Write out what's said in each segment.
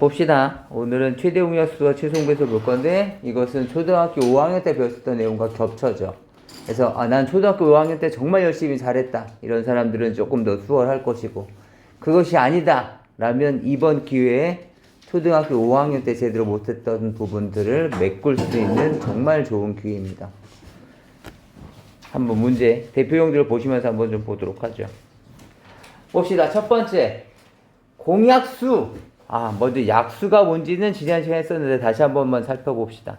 봅시다. 오늘은 최대 공약수와 최소 공배수 볼 건데 이것은 초등학교 5학년 때 배웠었던 내용과 겹쳐져. 그래서 난 초등학교 5학년 때 정말 열심히 잘했다. 이런 사람들은 조금 더 수월할 것이고 그것이 아니다. 라면 이번 기회에 초등학교 5학년 때 제대로 못했던 부분들을 메꿀 수 있는 정말 좋은 기회입니다. 한번 문제, 대표형들을 보시면서 한번 좀 보도록 하죠. 봅시다. 첫 번째, 공약수. 먼저 약수가 뭔지는 지난 시간에 했었는데 다시 한 번만 살펴봅시다.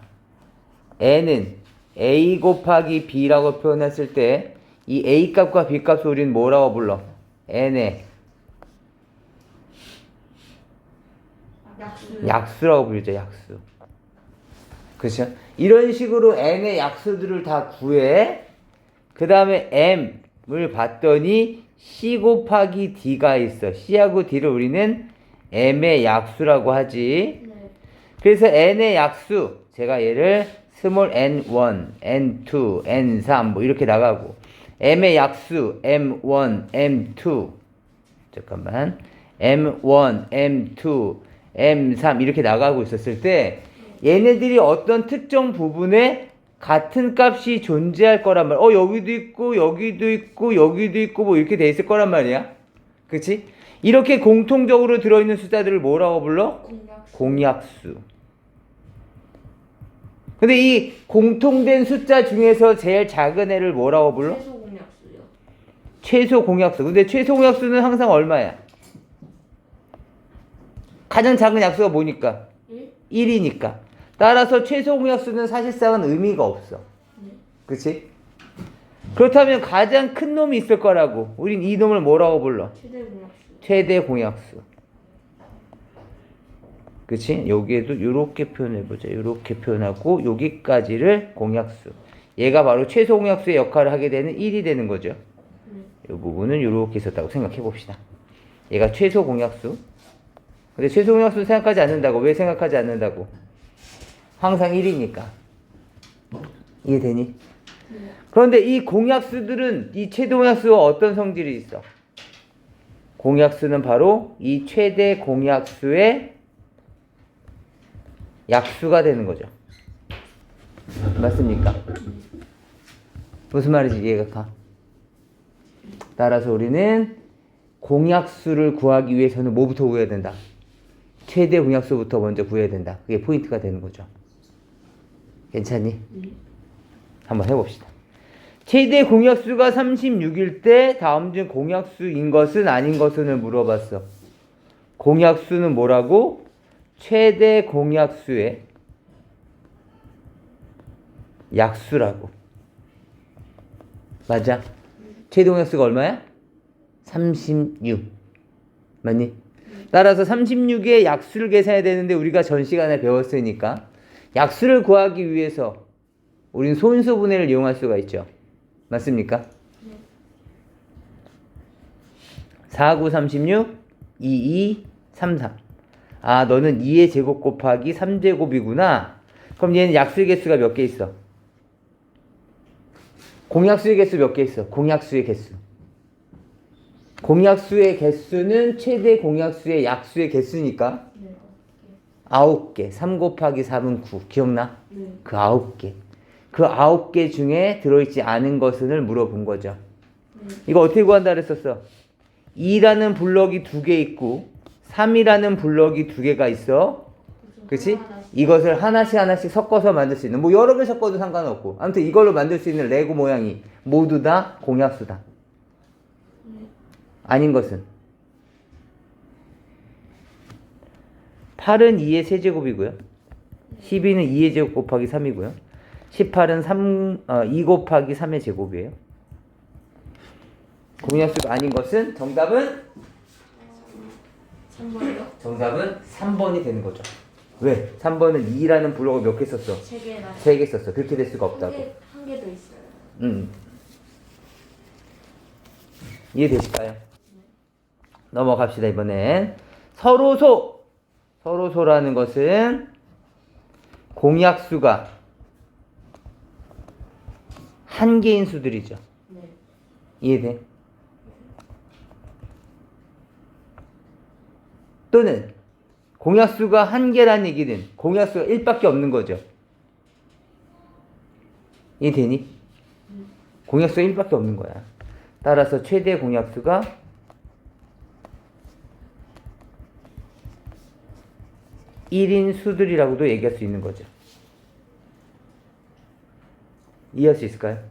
n은 a 곱하기 b라고 표현했을 때 이 a 값과 b 값을 우리는 뭐라고 불러? n의 약수라고 부르죠. 약수. 그렇죠? 이런 식으로 n의 약수들을 다 구해. 그 다음에 m을 봤더니 c 곱하기 d가 있어. c하고 d를 우리는 m의 약수라고 하지. 네. 그래서 n의 약수, 제가 얘를 스몰 n1, n2, n3 뭐 이렇게 나가고 m의 약수 m1, m2 잠깐만 m1, m2, m3 이렇게 나가고 있었을 때 얘네들이 어떤 특정 부분에 같은 값이 존재할 거란 말이야. 여기도 있고 여기도 있고 여기도 있고 뭐 이렇게 돼 있을 거란 말이야. 그치? 이렇게 공통적으로 들어있는 숫자들을 뭐라고 불러? 공약수. 근데 이 공통된 숫자 중에서 제일 작은 애를 뭐라고 불러? 최소 공약수요. 최소 공약수. 근데 최소 공약수는 항상 얼마야? 가장 작은 약수가 뭐니까? 1이니까. 따라서 최소 공약수는 사실상은 의미가 없어. 그치? 그렇다면 가장 큰 놈이 있을 거라고. 우린 이 놈을 뭐라고 불러? 최대 공약수. 최대 공약수. 그치? 여기에도 이렇게 표현해보자. 이렇게 표현하고 여기까지를 공약수. 얘가 바로 최소 공약수의 역할을 하게 되는 1이 되는 거죠. 이 부분은 이렇게 있었다고 생각해봅시다. 얘가 최소 공약수. 근데 최소 공약수는 생각하지 않는다고. 왜 생각하지 않는다고? 항상 1이니까. 이해되니? 그런데 이 공약수들은 이 최대 공약수와 어떤 성질이 있어? 공약수는 바로 이 최대 공약수의 약수가 되는 거죠. 맞습니까? 무슨 말인지 이해가 가? 따라서 우리는 공약수를 구하기 위해서는 뭐부터 구해야 된다? 최대 공약수부터 먼저 구해야 된다. 그게 포인트가 되는 거죠. 괜찮니? 한번 해봅시다. 최대 공약수가 36일 때 다음 중 공약수인 것은 아닌 것을 물어봤어. 공약수는 뭐라고? 최대 공약수의 약수라고. 맞아? 최대 공약수가 얼마야? 36. 맞니? 따라서 36의 약수를 계산해야 되는데 우리가 전 시간에 배웠으니까 약수를 구하기 위해서 우린 소인수분해를 이용할 수가 있죠. 맞습니까? 4, 9, 36, 2, 2, 3, 3. 너는 2의 제곱 곱하기 3제곱이구나. 그럼 얘는 약수의 개수가 몇 개 있어? 공약수의 개수 몇 개 있어? 공약수의 개수. 공약수의 개수는 최대 공약수의 약수의 개수니까 9개. 3 곱하기 3은 9. 기억나? 그 9개. 그 9개 중에 들어있지 않은 것을 물어본 거죠. 이거 어떻게 구한다 그랬었어? 2라는 블럭이 2개 있고 3이라는 블럭이 2개가 있어. 그치? 이것을 하나씩 섞어서 만들 수 있는, 뭐 여러 개 섞어도 상관없고 아무튼 이걸로 만들 수 있는 레고 모양이 모두 다 공약수다. 아닌 것은 8은 2의 세제곱이고요. 12는 2의 제곱 곱하기 3이고요. 18은 2 곱하기 3의 제곱이에요. 공약수가 아닌 것은 정답은? 3번이요? 정답은 3번이 되는 거죠. 왜? 3번은 2라는 블록을 몇 개 썼어? 3개 썼어. 그렇게 될 수가 없다고. 한 개 더 있어요. 이해되실까요? 넘어갑시다. 이번엔 서로소. 서로소라는 것은 공약수가 한 개인 수들이죠. 이해돼? 또는 공약수가 한 개란 얘기는 공약수가 1밖에 없는 거죠. 이해되니? 공약수가 1밖에 없는 거야. 따라서 최대 공약수가 1인 수들이라고도 얘기할 수 있는 거죠. 이해할 수 있을까요?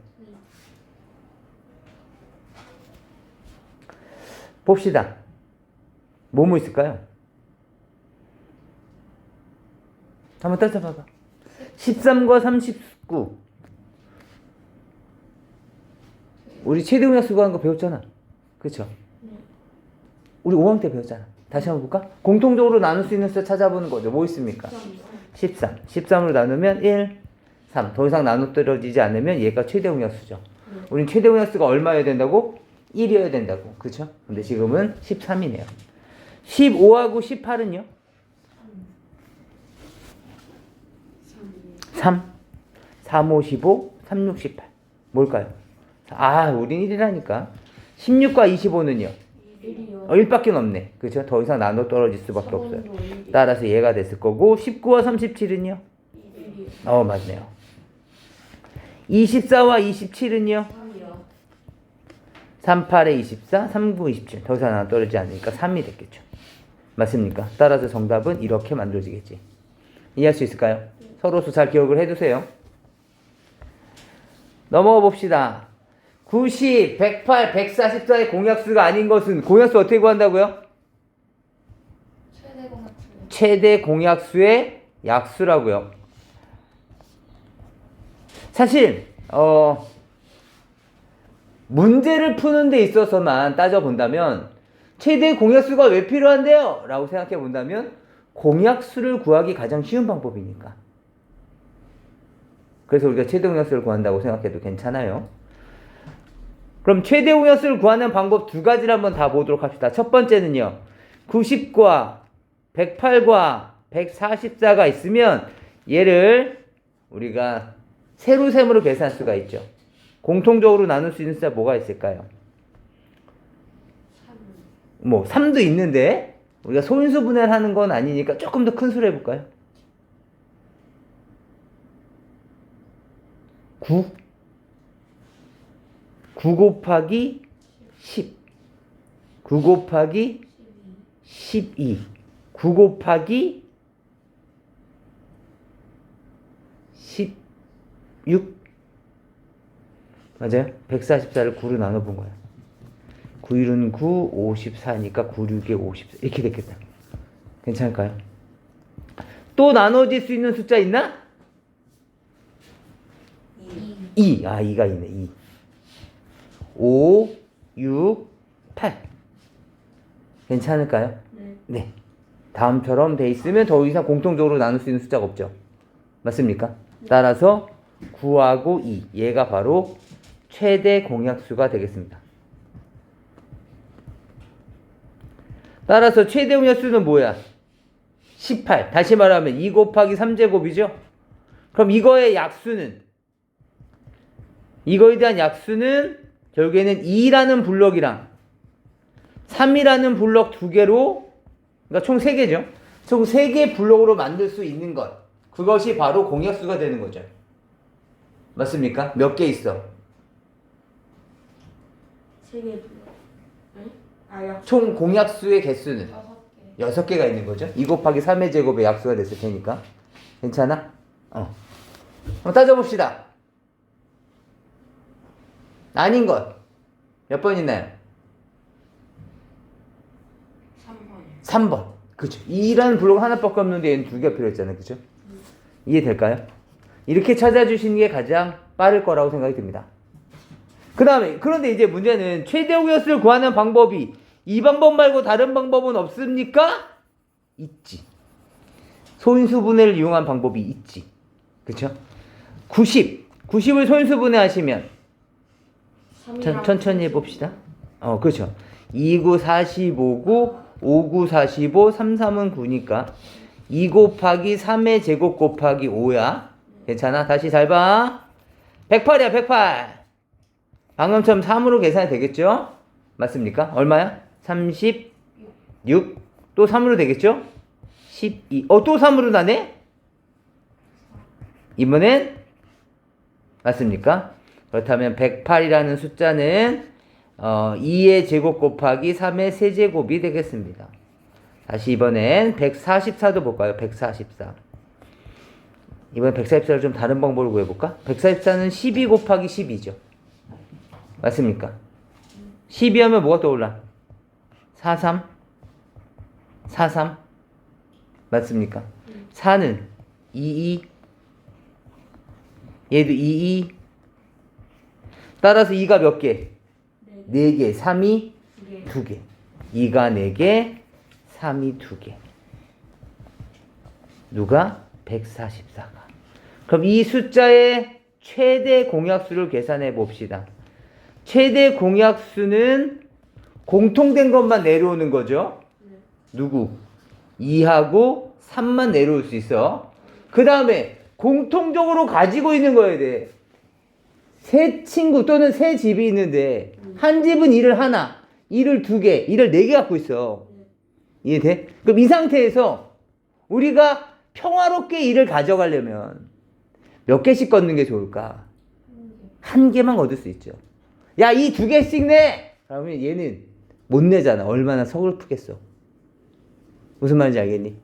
봅시다. 뭐뭐 있을까요? 한번 따져봐봐. 13과 39. 우리 최대 공약수 구하는 거 배웠잖아. 그쵸? 우리 5학년 때 배웠잖아. 다시 한번 볼까? 공통적으로 나눌 수 있는 숫자 찾아보는 거죠. 뭐 있습니까? 13. 13으로 나누면 1, 3. 더 이상 나눠 떨어지지 않으면 얘가 최대 공약수죠. 우린 최대 공약수가 얼마여야 된다고? 1이어야 된다고. 그쵸? 근데 지금은 13이네요. 15하고 18은요? 3. 3, 5, 15, 3, 6, 18. 뭘까요? 아, 우린 1이라니까. 16과 25는요? 1이요. 1밖에 없네. 그죠? 더 이상 나눠 떨어질 수밖에 없어요. 따라서 얘가 됐을 거고, 19와 37은요? 1이요. 맞네요. 24와 27은요? 3이요. 38에 24, 39, 27. 더 이상 나눠 떨어지지 않으니까 3이 됐겠죠. 맞습니까? 따라서 정답은 이렇게 만들어지겠지. 이해할 수 있을까요? 서로수 잘 기억을 해두세요. 넘어가 봅시다. 90, 108, 144의 공약수가 아닌 것은 공약수 어떻게 구한다고요? 최대 공약수. 최대 공약수의 약수라고요. 사실 문제를 푸는 데 있어서만 따져본다면 최대 공약수가 왜 필요한데요? 라고 생각해 본다면 공약수를 구하기 가장 쉬운 방법이니까. 그래서 우리가 최대 공약수를 구한다고 생각해도 괜찮아요. 그럼 최대 공약수를 구하는 방법 두 가지를 한번 다 보도록 합시다. 첫 번째는요. 90과 108과 144가 있으면 얘를 우리가 세로셈으로 계산할 수가 있죠. 공통적으로 나눌 수 있는 숫자 뭐가 있을까요? 3도 있는데 우리가 소인수분해를 하는 건 아니니까 조금 더 큰 수로 해볼까요? 9 곱하기 10 9 곱하기 12 9 곱하기 16 맞아요? 144를 9로 나눠본 거야. 9일은 9, 54니까 9, 6에 54 이렇게 됐겠다. 괜찮을까요? 또 나눠질 수 있는 숫자 있나? 2. 2가 있네. 2. 5, 6, 8. 괜찮을까요? 네. 다음처럼 돼 있으면 더 이상 공통적으로 나눌 수 있는 숫자가 없죠. 맞습니까? 따라서 9하고 2. 얘가 바로 최대 공약수가 되겠습니다. 따라서 최대 공약수는 뭐야? 18. 다시 말하면 2 곱하기 3제곱이죠? 그럼 이거의 약수는 이거에 대한 약수는 결국에는 2라는 블럭이랑 3이라는 블럭 두 개로 그러니까 총 3개죠. 총 3개 블럭으로 만들 수 있는 것. 그것이 바로 공약수가 되는 거죠. 맞습니까? 몇 개 있어? 3개 블록. 약. 총 공약수의 개수는 6개. 6개가 있는 거죠. 2 곱하기 3의 제곱의 약수가 됐을 테니까. 괜찮아? 한번 따져봅시다. 아닌 것. 몇 번 있나요? 3번. 3번. 그쵸. 2라는 블록 하나밖에 없는데 얘는 2개가 필요했잖아요. 그쵸? 이해될까요? 이렇게 찾아주시는 게 가장 빠를 거라고 생각이 듭니다. 그 다음에, 그런데 이제 문제는 최대 공약수를 구하는 방법이 이 방법 말고 다른 방법은 없습니까? 있지. 소인수분해를 이용한 방법이 있지. 그쵸? 90을 소인수분해 하시면 천천히 해봅시다. 그렇죠. 2, 9, 45, 9, 5, 9, 45, 3, 3은 9니까 2 곱하기 3의 제곱 곱하기 5야. 괜찮아? 다시 잘 봐. 108이야, 108. 방금처럼 3으로 계산이 되겠죠? 맞습니까? 얼마야? 36. 또 3으로 되겠죠? 12. 또 3으로 나네? 이번엔 맞습니까? 그렇다면 108이라는 숫자는 2의 제곱 곱하기 3의 세제곱이 되겠습니다. 다시 이번엔 144도 볼까요? 144. 이번엔 144를 좀 다른 방법으로 구해볼까? 144는 12 곱하기 10이죠. 맞습니까? 12 하면 뭐가 떠올라? 43? 43? 맞습니까? 4는 22. 얘도 22. 따라서 2가 몇 개? 4개. 3이 2개. 2가 4개, 3이 2개. 누가? 144가. 그럼 이 숫자의 최대 공약수를 계산해 봅시다. 최대 공약수는 공통된 것만 내려오는 거죠. 누구? 2하고 3만 내려올 수 있어. 그 다음에 공통적으로 가지고 있는 거야 돼. 세 친구 또는 세 집이 있는데 한 집은 1을 하나, 1을 2개, 1을 4개 갖고 있어. 이해돼? 그럼 이 상태에서 우리가 평화롭게 1을 가져가려면 몇 개씩 걷는 게 좋을까? 한 개만 얻을 수 있죠. 야, 이 2개씩 내! 그러면 얘는 못 내잖아. 얼마나 서글프겠어. 무슨 말인지 알겠니?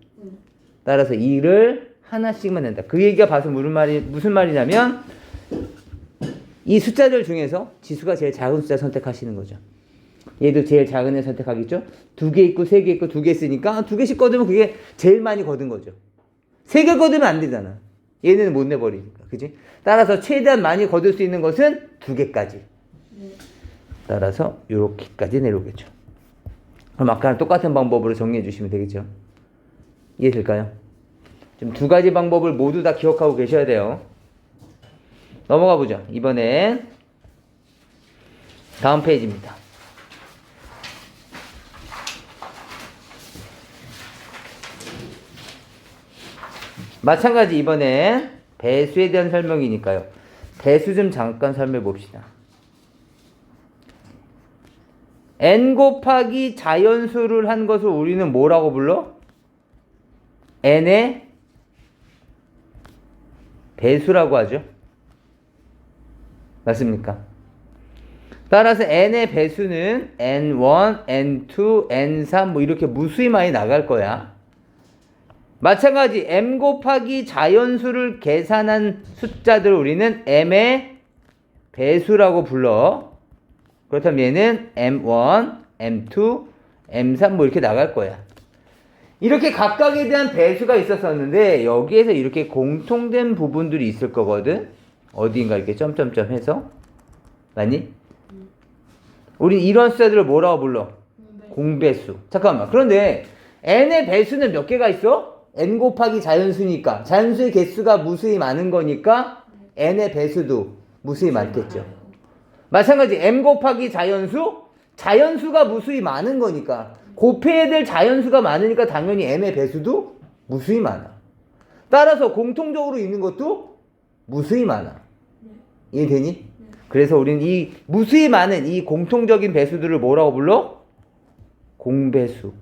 따라서 2를 하나씩만 낸다. 그 얘기가 봐서 무슨 말이냐면 이 숫자들 중에서 지수가 제일 작은 숫자 선택하시는 거죠. 얘도 제일 작은 애 선택하겠죠? 2개 있고 3개 있고 2개 있으니까 2개씩 거두면 그게 제일 많이 거둔 거죠. 3개 거두면 안 되잖아. 얘는 못 내버리니까. 그지? 따라서 최대한 많이 거둘 수 있는 것은 2개까지. 따라서 요렇게까지 내려오겠죠. 그럼 아까랑 똑같은 방법으로 정리해 주시면 되겠죠. 이해될까요? 지금 2가지 방법을 모두 다 기억하고 계셔야 돼요. 넘어가 보죠. 이번엔 다음 페이지입니다. 마찬가지 이번엔 배수에 대한 설명이니까요. 배수 좀 잠깐 설명해 봅시다. n 곱하기 자연수를 한 것을 우리는 뭐라고 불러? n의 배수라고 하죠. 맞습니까? 따라서 n의 배수는 n1, n2, n3 뭐 이렇게 무수히 많이 나갈 거야. 마찬가지 m 곱하기 자연수를 계산한 숫자들을 우리는 m의 배수라고 불러. 그렇다면 얘는 m1, m2, m3 뭐 이렇게 나갈 거야. 이렇게 각각에 대한 배수가 있었었는데 여기에서 이렇게 공통된 부분들이 있을 거거든. 어디인가 이렇게 점점점 해서. 맞니? 우린 이런 숫자들을 뭐라고 불러? 공배수. 잠깐만. 그런데 n의 배수는 몇 개가 있어? n 곱하기 자연수니까. 자연수의 개수가 무수히 많은 거니까 n의 배수도 무수히 많겠죠. 마찬가지 m 곱하기 자연수. 자연수가 무수히 많은 거니까. 곱해야 될 자연수가 많으니까 당연히 m의 배수도 무수히 많아. 따라서 공통적으로 있는 것도 무수히 많아. 이해되니? 그래서 우리는 이 무수히 많은 이 공통적인 배수들을 뭐라고 불러? 공배수.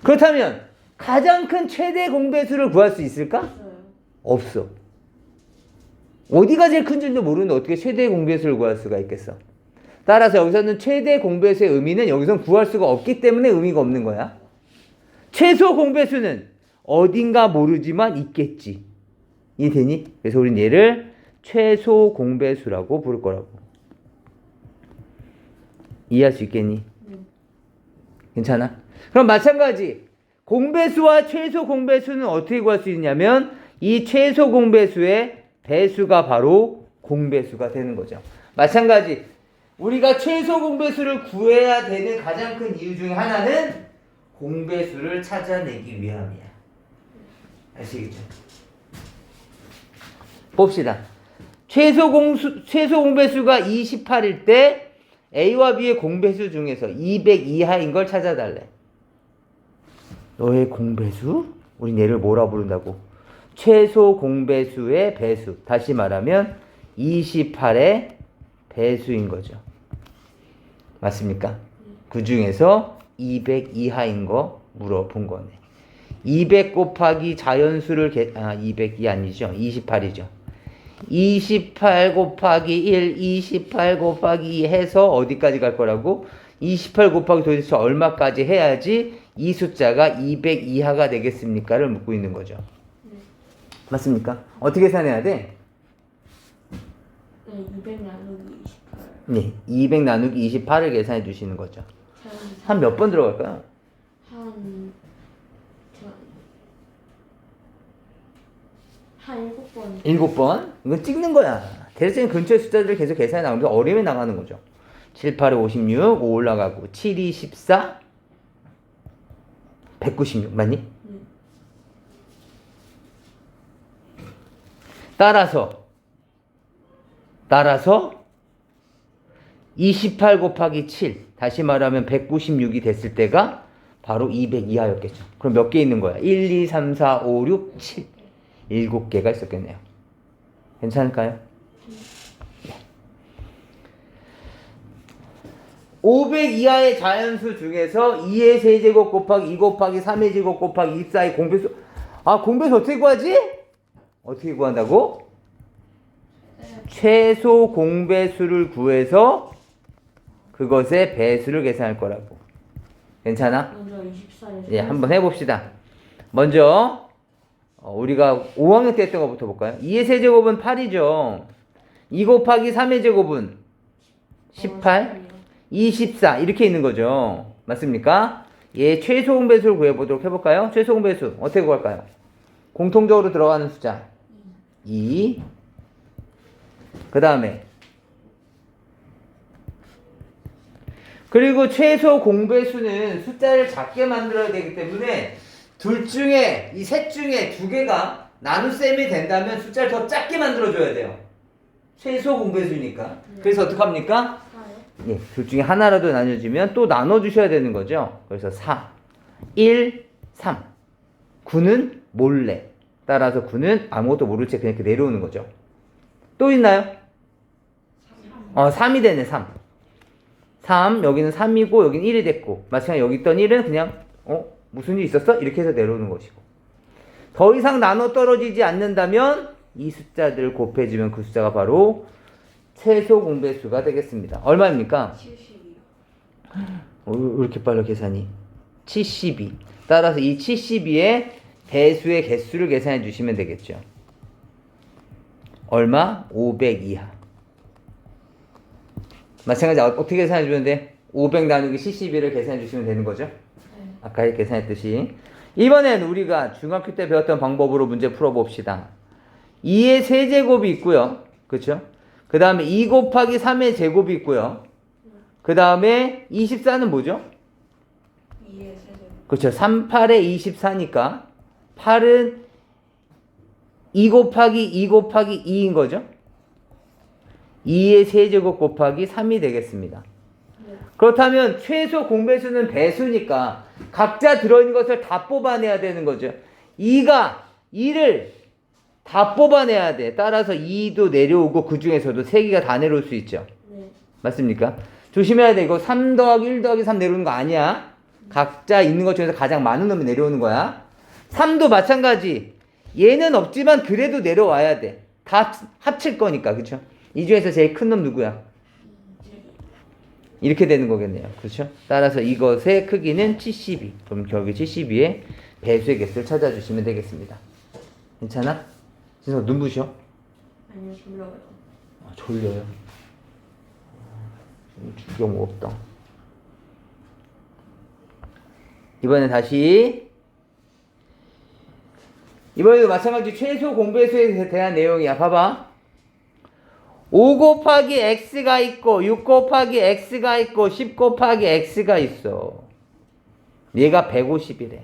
그렇다면 가장 큰 최대 공배수를 구할 수 있을까? 없어. 어디가 제일 큰지도 모르는데 어떻게 최대 공배수를 구할 수가 있겠어? 따라서 여기서는 최대 공배수의 의미는 여기서는 구할 수가 없기 때문에 의미가 없는 거야. 최소 공배수는 어딘가 모르지만 있겠지. 이해되니? 그래서 우린 얘를 최소 공배수라고 부를 거라고. 이해할 수 있겠니? 괜찮아? 그럼 마찬가지 공배수와 최소 공배수는 어떻게 구할 수 있냐면 이 최소 공배수의 배수가 바로 공배수가 되는 거죠. 마찬가지 우리가 최소 공배수를 구해야 되는 가장 큰 이유 중에 하나는 공배수를 찾아내기 위함이야. 아시겠죠? 봅시다. 최소 공배수가 28일 때 A와 B의 공배수 중에서 200 이하인 걸 찾아달래. 너의 공배수? 우린 얘를 뭐라 부른다고? 최소 공배수의 배수. 다시 말하면 28의 배수인 거죠. 맞습니까? 그 중에서 200 이하인 거 물어본 거네. 200 곱하기 자연수를 200이 아니죠. 28이죠. 28 곱하기 1, 28 곱하기 2 해서 어디까지 갈 거라고? 28 곱하기 도대체 얼마까지 해야지 이 숫자가 200 이하가 되겠습니까?를 묻고 있는 거죠. 네. 맞습니까? 어떻게 계산해야 돼? 네, 200 나누기 28. 네, 200 나누기 28을 계산해 주시는 거죠. 자연수. 한 몇 번 들어갈까요? 한 7번. 7번. 이건 찍는 거야. 대략적인 근처의 숫자들을 계속 계산해 나오는데 어림에 나가는 거죠. 7, 8에 56, 5 올라가고 7, 2, 14, 196 맞니? 네. 따라서 28 곱하기 7 다시 말하면 196이 됐을 때가 바로 200 이하였겠죠. 그럼 몇 개 있는 거야? 1, 2, 3, 4, 5, 6, 7 7개가 있었겠네요. 괜찮을까요? 네. 500 이하의 자연수 중에서 2의 세제곱 곱하기 2 곱하기 3의 제곱 곱하기 24의 공배수. 공배수 어떻게 구하지? 어떻게 구한다고? 최소 공배수를 구해서 그것의 배수를 계산할 거라고. 괜찮아? 먼저 24를. 예, 한번 해봅시다. 먼저 우리가 5학년 때 했던 것부터 볼까요? 2의 세제곱은 8이죠. 2 곱하기 3의 제곱은 18, 24 이렇게 있는 거죠. 맞습니까? 예, 최소 공배수를 구해보도록 해볼까요? 최소 공배수 어떻게 구할까요? 공통적으로 들어가는 숫자 2. 그 다음에 그리고 최소 공배수는 숫자를 작게 만들어야 되기 때문에 둘 중에 이 셋 중에 두 개가 나눗셈이 된다면 숫자를 더 작게 만들어줘야 돼요. 최소 공배수니까. 그래서 어떡합니까? 예, 둘 중에 하나라도 나눠지면 또 나눠주셔야 되는 거죠. 그래서 4, 1, 3. 9는 몰래. 따라서 9는 아무것도 모를 채 그냥 이렇게 내려오는 거죠. 또 있나요? 3이 되네, 3. 3, 여기는 3이고, 여기는 1이 됐고. 마찬가지로 여기 있던 1은 그냥, 무슨 일 있었어? 이렇게 해서 내려오는 것이고. 더 이상 나눠 떨어지지 않는다면, 이 숫자들 곱해주면 그 숫자가 바로 최소 공배수가 되겠습니다. 얼마입니까? 72. 왜 이렇게 빨라, 계산이? 72. 따라서 이 72의 배수의 개수를 계산해 주시면 되겠죠. 얼마? 500 이하. 마찬가지 어떻게 계산해 주면 돼? 500 나누기 72를 계산해 주시면 되는 거죠. 네. 아까 계산했듯이. 이번엔 우리가 중학교 때 배웠던 방법으로 문제 풀어봅시다. 2의 세제곱이 있고요. 그렇죠? 그 다음에 2 곱하기 3의 제곱이 있고요. 그 다음에 24는 뭐죠? 2의 세제곱. 그렇죠. 3, 8에 24니까 8은 2 곱하기 2 곱하기 2인 거죠. 2의 세제곱 곱하기 3이 되겠습니다. 네. 그렇다면 최소 공배수는 배수니까 각자 들어있는 것을 다 뽑아내야 되는 거죠. 2를 다 뽑아내야 돼. 따라서 2도 내려오고 그 중에서도 3개가 다 내려올 수 있죠. 네. 맞습니까? 조심해야 돼. 이거 3 더하기 1 더하기 3 내려오는 거 아니야. 각자 있는 것 중에서 가장 많은 놈이 내려오는 거야. 3도 마찬가지. 얘는 없지만 그래도 내려와야 돼. 다 합칠 거니까. 그렇죠? 이 중에서 제일 큰 놈 누구야? 이렇게 되는 거겠네요. 그렇죠? 따라서 이것의 크기는 72. 그럼 결국 72의 배수의 개수를 찾아주시면 되겠습니다. 괜찮아? 진석 눈 부셔? 아니요, 졸려요. 졸려요. 주경 없다. 이번에도 마찬가지 최소 공배수에 대한 내용이야. 봐봐. 5 곱하기 x가 있고 6 곱하기 x가 있고 10 곱하기 x가 있어. 얘가 150이래.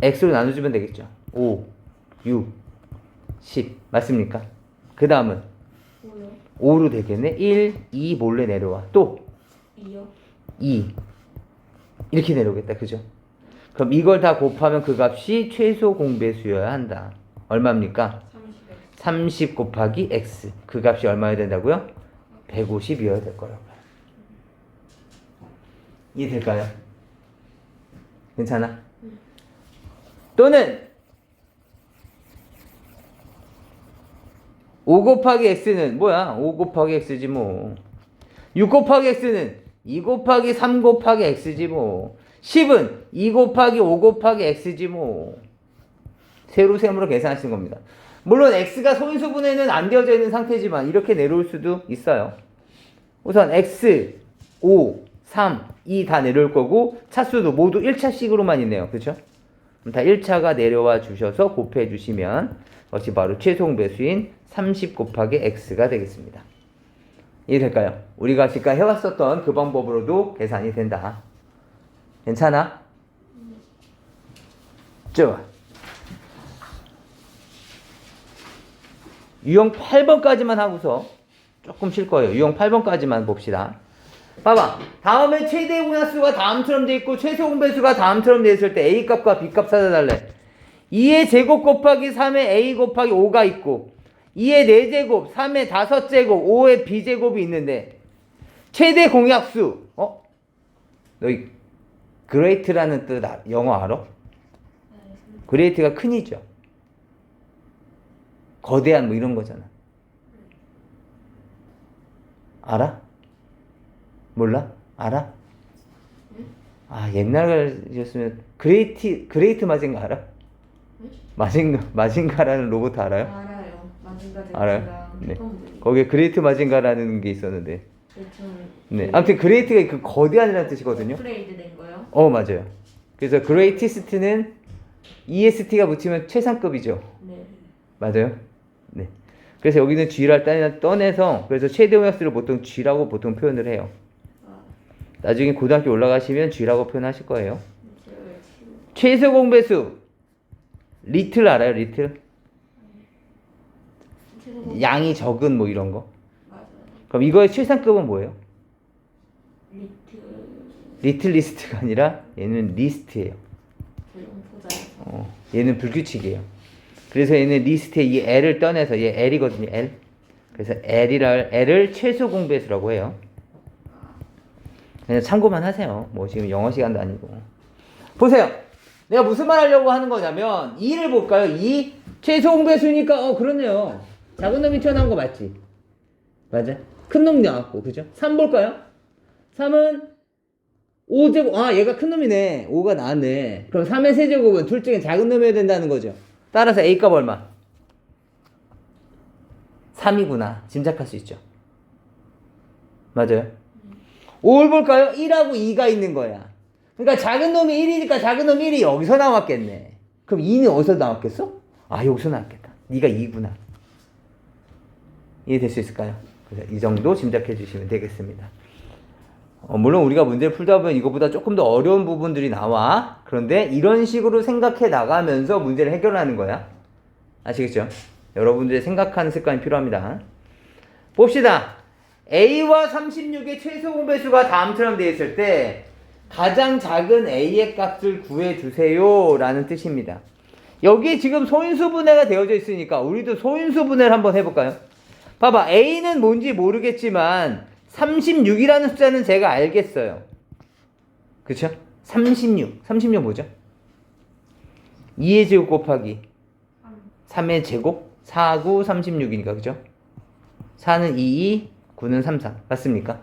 x로 나눠주면 되겠죠. 5, 6, 10 맞습니까? 그 다음은 5로 되겠네. 1, 2 몰래 내려와. 또 2요? 2 이렇게 내려오겠다. 그죠? 그럼 이걸 다 곱하면 그 값이 최소 공배수여야 한다. 얼마입니까? 30 곱하기 x. 그 값이 얼마여야 된다고요? 150이어야 될 거라고요. 이해될까요? 괜찮아? 또는 5 곱하기 x는 뭐야? 5 곱하기 x지 뭐. 6 곱하기 x는 2 곱하기 3 곱하기 x지 뭐. 10은 2 곱하기 5 곱하기 x지 뭐. 세로셈으로 계산하시는 겁니다. 물론 x가 소인수분해는 안 되어져 있는 상태지만 이렇게 내려올 수도 있어요. 우선 x, 5, 3, 2 다 내려올 거고 차수도 모두 1차씩으로만 있네요. 그렇죠? 그럼 다 1차가 내려와 주셔서 곱해 주시면 그것이 바로 최소공배수인 30 곱하기 x가 되겠습니다. 이해될까요? 우리가 지금까지 해왔었던 그 방법으로도 계산이 된다. 괜찮아? 쭉. 유형 8번까지만 하고서 조금 쉴 거예요. 유형 8번까지만 봅시다. 봐봐. 다음에 최대 공약수가 다음처럼 돼 있고 최소 공배수가 다음처럼 돼 있을 때 A 값과 B 값 찾아달래. 2의 제곱 곱하기 3의 A 곱하기 5가 있고 2의 4제곱, 3의 5제곱, 5의 B제곱이 있는데 최대 공약수 너희 great라는 뜻 영어 알아? great가 큰이죠. 거대한 뭐 이런 거잖아. 알아? 몰라? 알아? 아, 옛날이었으면 그레이트 마징가 알아? 마징가라는 로봇 알아요? 알아요. 마징가 알아요? 네. 네. 거기에 그레이트 마징가라는 게 있었는데. 네. 아무튼 그레이트가 그 거대한이라는 뜻이거든요. 업그레이드 된 거요? 맞아요. 그래서 그레이티스트는 EST가 붙이면 최상급이죠. 네. 맞아요? 네. 그래서 여기는 G를 떠내서 그래서 최대 공약수를 보통 G라고 보통 표현을 해요. 나중에 고등학교 올라가시면 G라고 표현하실 거예요. 최소 공배수 리틀 알아요? 리틀? 양이 적은 뭐 이런 거. 맞아요. 그럼 이거의 최상급은 뭐예요? 리틀 리틀 리스트가 아니라 얘는 리스트예요. 불용포자. 얘는 불규칙이에요. 그래서 얘는 리스트에 이 L을 떠내서 얘 L이거든요. L. 그래서 L을 최소 공배수라고 해요. 그냥 참고만 하세요. 뭐 지금 영어 시간도 아니고. 보세요. 내가 무슨 말 하려고 하는 거냐면 2를 볼까요? 2 최소 공배수니까 그렇네요. 작은 놈이 튀어나온 거 맞지? 맞아. 큰 놈 나왔고 그죠? 3 볼까요? 3은 5제곱 얘가 큰 놈이네. 5가 나왔네. 그럼 3의 세제곱은 둘 중에 작은 놈이어야 된다는 거죠. 따라서 A값 얼마? 3이구나. 짐작할 수 있죠. 맞아요. 5를 볼까요? 1하고 2가 있는 거야. 그러니까 작은 놈이 1이니까 작은 놈 1이 여기서 나왔겠네. 그럼 2는 어디서 나왔겠어? 여기서 나왔겠다. 네가 2구나. 이해될 수 있을까요? 그래서 이 정도 짐작해 주시면 되겠습니다. 물론 우리가 문제를 풀다 보면 이거보다 조금 더 어려운 부분들이 나와. 그런데 이런 식으로 생각해 나가면서 문제를 해결하는 거야. 아시겠죠? 여러분들의 생각하는 습관이 필요합니다. 봅시다. A와 36의 최소 공배수가 다음처럼 되어 있을 때 가장 작은 A의 값을 구해주세요 라는 뜻입니다. 여기 지금 소인수분해가 되어져 있으니까 우리도 소인수분해를 한번 해볼까요? 봐봐. A는 뭔지 모르겠지만 36이라는 숫자는 제가 알겠어요. 그쵸? 36 뭐죠? 2의 제곱 곱하기 3의 제곱 4, 9, 36이니까 그죠? 4는 2, 9는 3, 3 맞습니까?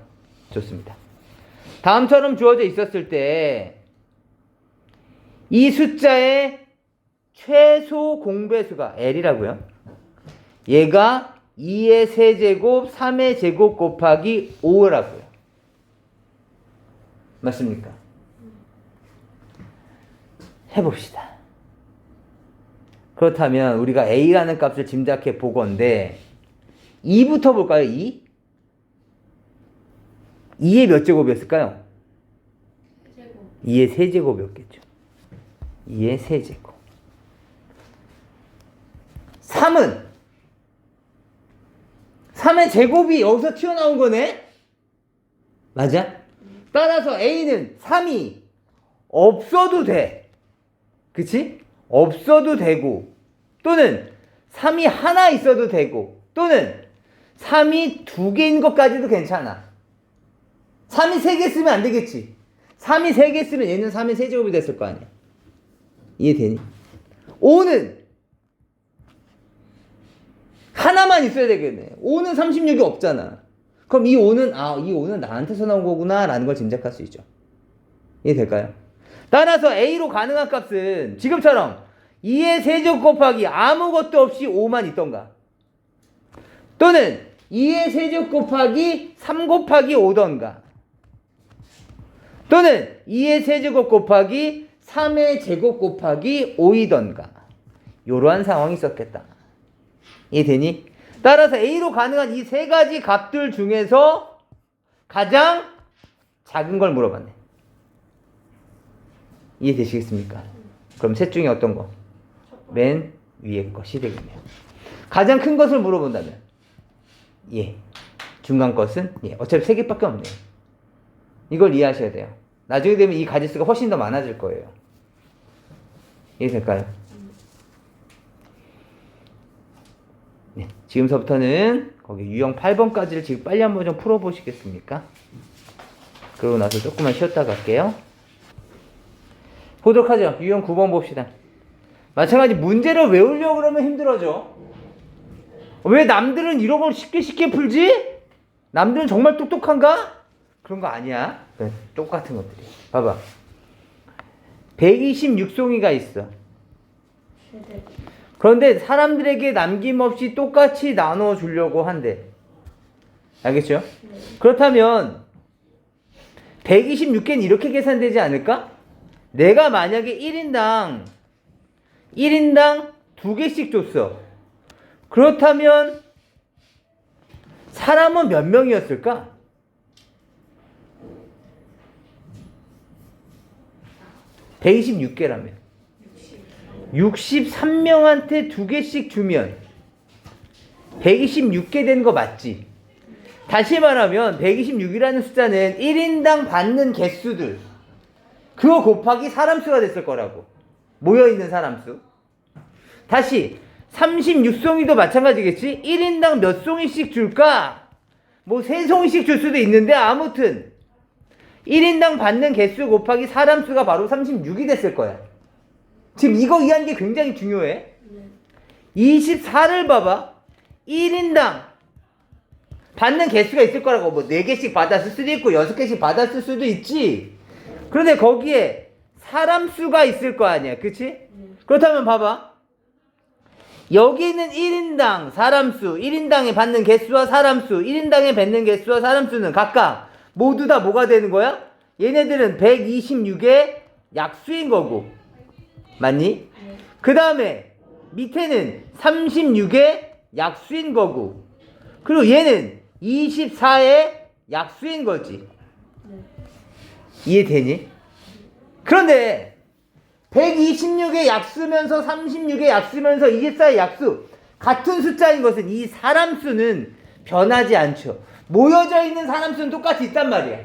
좋습니다. 다음처럼 주어져 있었을 때 이 숫자의 최소 공배수가 L이라고요. 얘가 2의 세제곱 3의 제곱 곱하기 5라고요. 맞습니까? 해봅시다. 그렇다면 우리가 A라는 값을 짐작해 보건데 2부터 볼까요? 2? 2의 몇 제곱이었을까요? 세제곱. 2의 세제곱이었겠죠. 2의 세제곱. 3의 제곱이 여기서 튀어나온 거네? 맞아? 따라서 A는 3이 없어도 돼. 그치? 없어도 되고 또는 3이 하나 있어도 되고 또는 3이 2개인 것까지도 괜찮아. 3이 3개 쓰면 안 되겠지. 3이 3개 쓰면 얘는 3의 세제곱이 됐을 거 아니야. 이해되니? 5는 하나만 있어야 되겠네. 5는 36이 없잖아. 그럼 이 5는 이 5는 나한테서 나온 거구나 라는 걸 짐작할 수 있죠. 이해될까요? 따라서 A로 가능한 값은 지금처럼 2의 세제곱 곱하기 아무것도 없이 5만 있던가, 또는 2의 세제곱 곱하기 3 곱하기 5던가, 또는 2의 세제곱 곱하기 3의 제곱 곱하기 5이던가, 이러한 상황이 있었겠다. 이해되니? 따라서 A로 가능한 이 세 가지 값들 중에서 가장 작은 걸 물어봤네. 이해되시겠습니까? 그럼 셋 중에 어떤 거? 맨 위에 것이 되겠네요. 가장 큰 것을 물어본다면 예, 중간 것은 예. 어차피 세 개밖에 없네요. 이걸 이해하셔야 돼요. 나중에 되면 이 가지수가 훨씬 더 많아질 거예요. 이해될까요? 네, 지금서부터는 거기 유형 8번까지를 지금 빨리 한번 좀 풀어보시겠습니까? 그러고 나서 조금만 쉬었다 갈게요. 보도록 하죠. 유형 9번 봅시다. 마찬가지 문제를 외우려고 그러면 힘들어져. 왜 남들은 이런 걸 쉽게 풀지? 남들은 정말 똑똑한가? 그런 거 아니야. 똑같은 것들이. 봐봐. 126송이가 있어. 세대. 그런데 사람들에게 남김없이 똑같이 나눠주려고 한대. 알겠죠? 네. 그렇다면 126개는 이렇게 계산되지 않을까? 내가 만약에 1인당 2개씩 줬어. 그렇다면 사람은 몇 명이었을까? 126개라면 63명한테 2개씩 주면 126개 된 거 맞지? 다시 말하면 126이라는 숫자는 1인당 받는 개수들, 그거 곱하기 사람 수가 됐을 거라고. 모여있는 사람 수. 다시 36송이도 마찬가지겠지? 1인당 몇 송이씩 줄까? 뭐 3송이씩 줄 수도 있는데, 아무튼 1인당 받는 개수 곱하기 사람 수가 바로 36이 됐을 거야. 지금 이거 이해하는 게 굉장히 중요해. 24를 봐봐. 1인당 받는 개수가 있을 거라고. 뭐 4개씩 받았을 수도 있고 6개씩 받았을 수도 있지. 그런데 거기에 사람 수가 있을 거 아니야. 그치? 그렇다면 봐봐. 여기는 1인당 사람 수, 1인당에 받는 개수와 사람 수, 1인당에 받는 개수와 사람 수는 각각 모두 다 뭐가 되는 거야? 얘네들은 126의 약수인 거고. 맞니? 그 다음에 밑에는 36의 약수인 거고, 그리고 얘는 24의 약수인 거지. 이해되니? 그런데 126의 약수면서 36의 약수면서 24의 약수, 같은 숫자인 것은 이 사람 수는 변하지 않죠. 모여져 있는 사람 수는 똑같이 있단 말이야.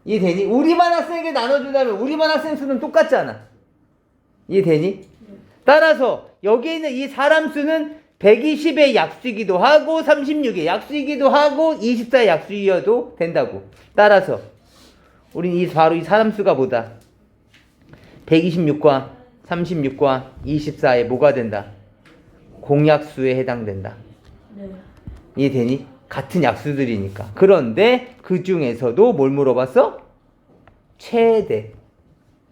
이해되니? 우리 반 학생에게 나눠준다면 우리 반 학생 수는 똑같잖아. 이해되니? 따라서 여기에 있는 이 사람 수는 120의 약수이기도 하고 36의 약수이기도 하고 24의 약수이어도 된다고. 따라서 우린 바로 이 사람 수가 뭐다? 126과 36과 24의 뭐가 된다? 공약수에 해당된다. 네. 이해되니? 같은 약수들이니까. 그런데 그 중에서도 뭘 물어봤어? 최대,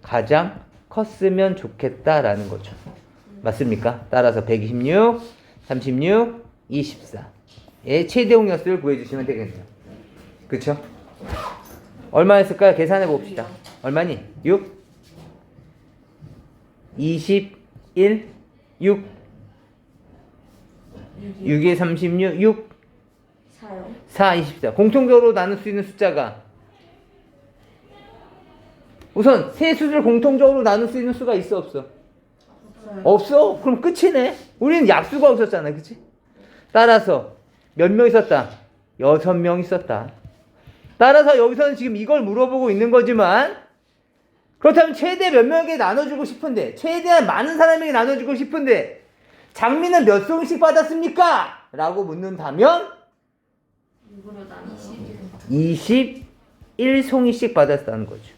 가장 컸으면 좋겠다라는 거죠. 맞습니까? 따라서 126, 36, 24의 최대 공약수를 구해주시면 되겠네요. 그쵸? 얼마였을까요? 계산해 봅시다. 얼마니? 6? 21, 6, 6에 36, 6, 4요. 4, 24. 공통적으로 나눌 수 있는 숫자가, 우선 세 수를 공통적으로 나눌 수 있는 수가 있어 없어? 없어요. 없어? 그럼 끝이네. 우리는 약수가 없었잖아. 그치? 따라서 몇 명 있었다? 6명 있었다. 따라서 여기서는 지금 이걸 물어보고 있는 거지만, 그렇다면 최대 몇 명에게 나눠주고 싶은데, 최대한 많은 사람에게 나눠주고 싶은데 장미는 몇 송이씩 받았습니까? 라고 묻는다면 6으로 나눠서 20, 1송이씩 받았다는 거죠.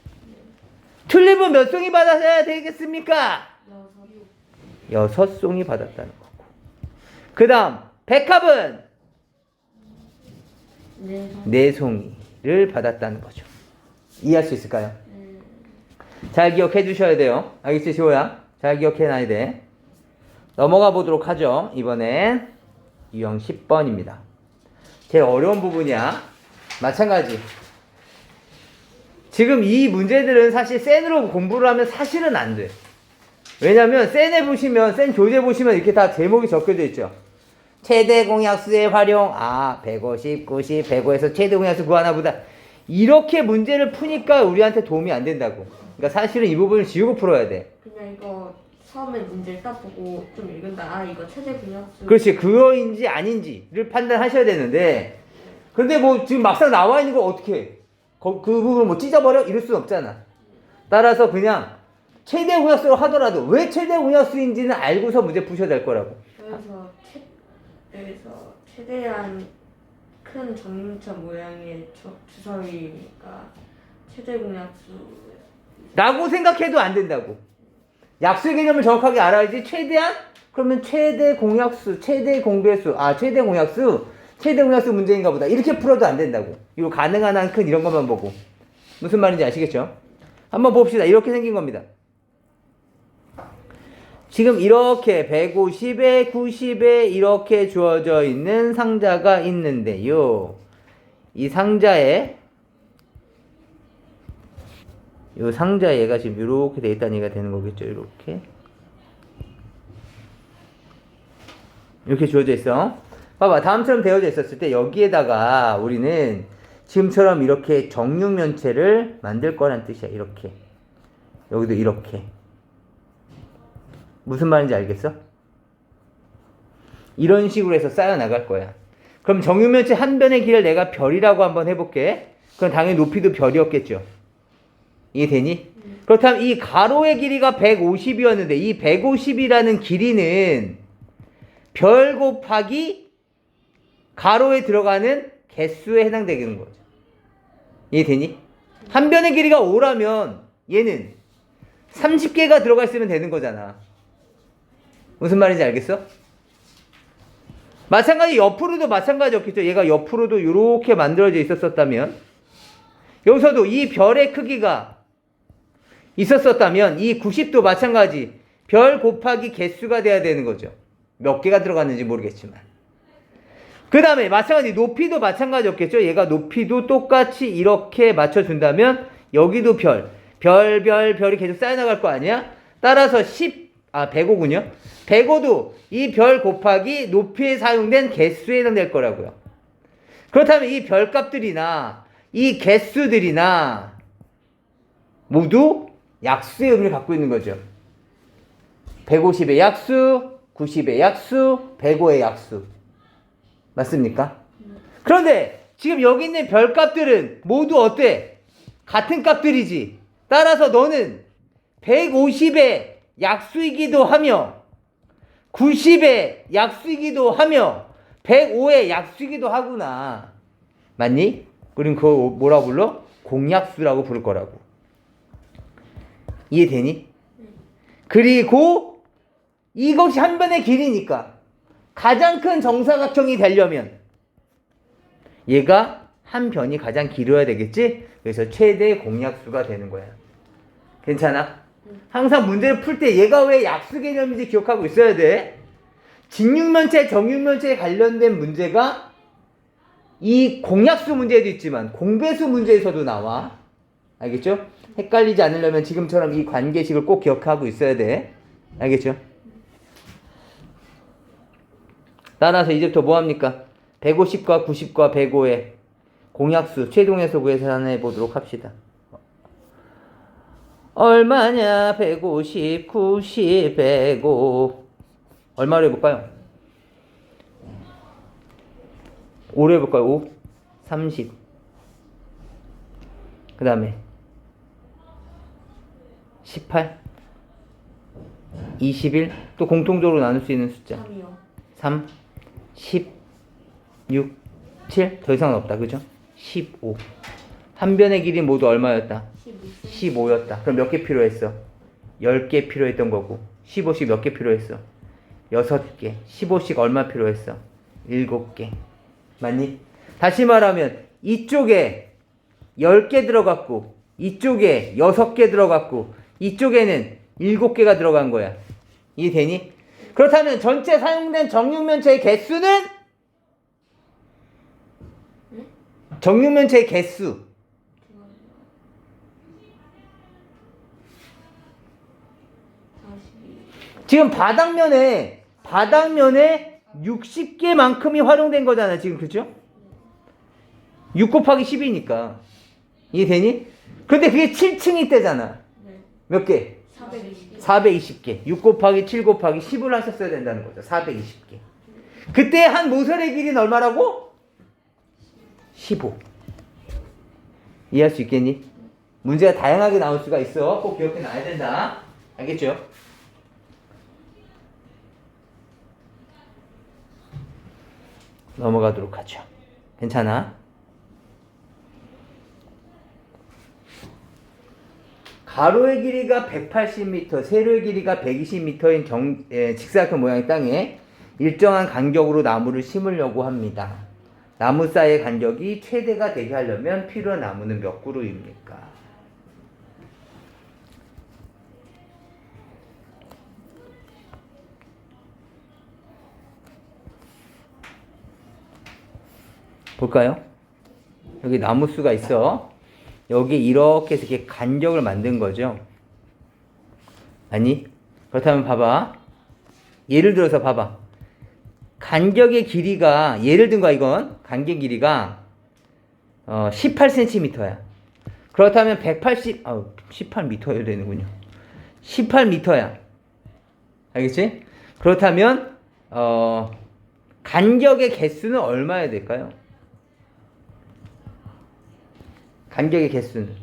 틀리면 몇 송이 받아야 되겠습니까? 6송이 받았다는 거고. 그 다음 백합은 네. 4송이를 받았다는 거죠. 이해할 수 있을까요? 잘 기억해 주셔야 돼요. 알겠지, 지호야? 잘 기억해 놔야 돼. 넘어가 보도록 하죠. 이번엔 유형 10번입니다. 제일 어려운 부분이야. 마찬가지. 지금 이 문제들은 사실 센으로 공부를 하면 사실은 안 돼. 왜냐면 센에 보시면, 센 교재 보시면 이렇게 다 제목이 적혀져 있죠. 최대 공약수의 활용. 150, 90, 105에서 최대 공약수 구하나 보다. 이렇게 문제를 푸니까 우리한테 도움이 안 된다고. 그러니까 사실은 이 부분을 지우고 풀어야 돼. 그냥 이거 처음에 문제를 딱 보고 좀 읽은다. 이거 최대 공약수. 그렇지. 그거인지 아닌지를 판단하셔야 되는데, 근데 뭐 지금 막상 나와 있는 걸 어떻게 해? 그 부분을 뭐 찢어버려? 이럴 수는 없잖아. 따라서 그냥 최대 공약수로 하더라도 왜 최대 공약수인지는 알고서 문제 푸셔야 될 거라고. 그래서 최대한 큰 정육차 모양의 주사위가 최대 공약수. 라고 생각해도 안 된다고. 약수의 개념을 정확하게 알아야지. 최대한? 그러면 최대 공약수, 최대 공배수, 최대 공약수, 최대 공약수 문제인가 보다. 이렇게 풀어도 안 된다고. 이거 가능한 한 큰 이런 것만 보고. 무슨 말인지 아시겠죠? 한번 봅시다. 이렇게 생긴 겁니다. 지금 이렇게 150에 90에 이렇게 주어져 있는 상자가 있는데요. 이 상자에 이 상자 얘가 지금 이렇게 돼 있다는 얘기가 되는 거겠죠. 이렇게 주어져 있어. 봐봐. 다음처럼 되어져 있었을 때 여기에다가 우리는 지금처럼 이렇게 정육면체를 만들 거란 뜻이야. 이렇게. 여기도 이렇게. 무슨 말인지 알겠어? 이런 식으로 해서 쌓여 나갈 거야. 그럼 정육면체 한 변의 길이를 내가 별이라고 한번 해볼게. 그럼 당연히 높이도 별이었겠죠. 이해되니? 그렇다면 이 가로의 길이가 150이었는데 이 150이라는 길이는 별 곱하기 가로에 들어가는 개수에 해당되는 거죠. 이해되니? 한 변의 길이가 5라면 얘는 30개가 들어가 있으면 되는 거잖아. 무슨 말인지 알겠어? 마찬가지 옆으로도 마찬가지였겠죠. 얘가 옆으로도 이렇게 만들어져 있었다면 여기서도 이 별의 크기가 있었다면 이 90도 마찬가지 별 곱하기 개수가 돼야 되는 거죠. 몇 개가 들어갔는지 모르겠지만. 그 다음에 마찬가지 높이도 마찬가지였겠죠. 얘가 높이도 똑같이 이렇게 맞춰준다면 여기도 별이 계속 쌓여나갈 거 아니야? 따라서 105군요. 105도 이 별 곱하기 높이에 사용된 개수에 해당될 거라고요. 그렇다면 이 별값들이나 이 개수들이나 모두 약수의 의미를 갖고 있는 거죠. 150의 약수, 90의 약수, 105의 약수. 맞습니까? 그런데 지금 여기 있는 별값들은 모두 어때? 같은 값들이지. 따라서 너는 150의 약수이기도 하며 90의 약수이기도 하며 105의 약수이기도 하구나. 맞니? 우린 그거 뭐라고 불러? 공약수라고 부를 거라고. 이해되니? 그리고 이것이 한 변의 길이니까 가장 큰 정사각형이 되려면 얘가 한 변이 가장 길어야 되겠지? 그래서 최대 공약수가 되는 거야. 괜찮아? 항상 문제를 풀 때 얘가 왜 약수 개념인지 기억하고 있어야 돼. 직육면체, 정육면체에 관련된 문제가 이 공약수 문제에도 있지만 공배수 문제에서도 나와. 알겠죠? 헷갈리지 않으려면 지금처럼 이 관계식을 꼭 기억하고 있어야 돼. 알겠죠? 따라서 이제부터 뭐합니까? 150과 90과 105의 공약수, 최종에서 계산해 보도록 합시다. 얼마냐? 150, 90, 105. 얼마로 해볼까요? 5로 해볼까요? 5, 30. 그 다음에 18, 21. 또 공통적으로 나눌 수 있는 숫자 3이요. 3, 10, 6, 7. 더 이상은 없다. 그죠? 15. 한 변의 길이 모두 얼마였다? 12cm. 15였다. 그럼 몇 개 필요했어? 10개 필요했던 거고 15씩 몇 개 필요했어? 6개. 15씩 얼마 필요했어? 7개. 맞니? 다시 말하면 이쪽에 10개 들어갔고 이쪽에 6개 들어갔고 이쪽에는 7개가 들어간 거야. 이해되니? 그렇다면 전체 사용된 정육면체의 개수는? 정육면체의 개수. 지금 바닥면에 60개만큼이 활용된 거잖아 지금. 그죠? 6 곱하기 10이니까 이해되니? 근데 그게 7층이 때잖아. 네. 몇 개? 420개. 420개. 6 곱하기 7 곱하기 10을 하셨어야 된다는 거죠. 420개. 그때 한 모서리 길이는 얼마라고? 15. 이해할 수 있겠니? 문제가 다양하게 나올 수가 있어. 꼭 기억해 놔야 된다. 알겠죠? 넘어가도록 하죠. 괜찮아? 가로의 길이가 180m, 세로의 길이가 120m인 직사각형 모양의 땅에 일정한 간격으로 나무를 심으려고 합니다. 나무 사이의 간격이 최대가 되게 하려면 필요한 나무는 몇 그루입니까? 볼까요? 여기 나무 수가 있어. 여기 이렇게 해서 이렇게 간격을 만든 거죠. 아니? 그렇다면 봐봐. 예를 들어서 봐봐. 간격의 길이가, 예를 든 거야 이건. 간격 길이가 18cm야. 그렇다면 18m여야 되는군요. 18m야. 알겠지? 그렇다면 간격의 개수는 얼마여야 될까요? 간격의 개수는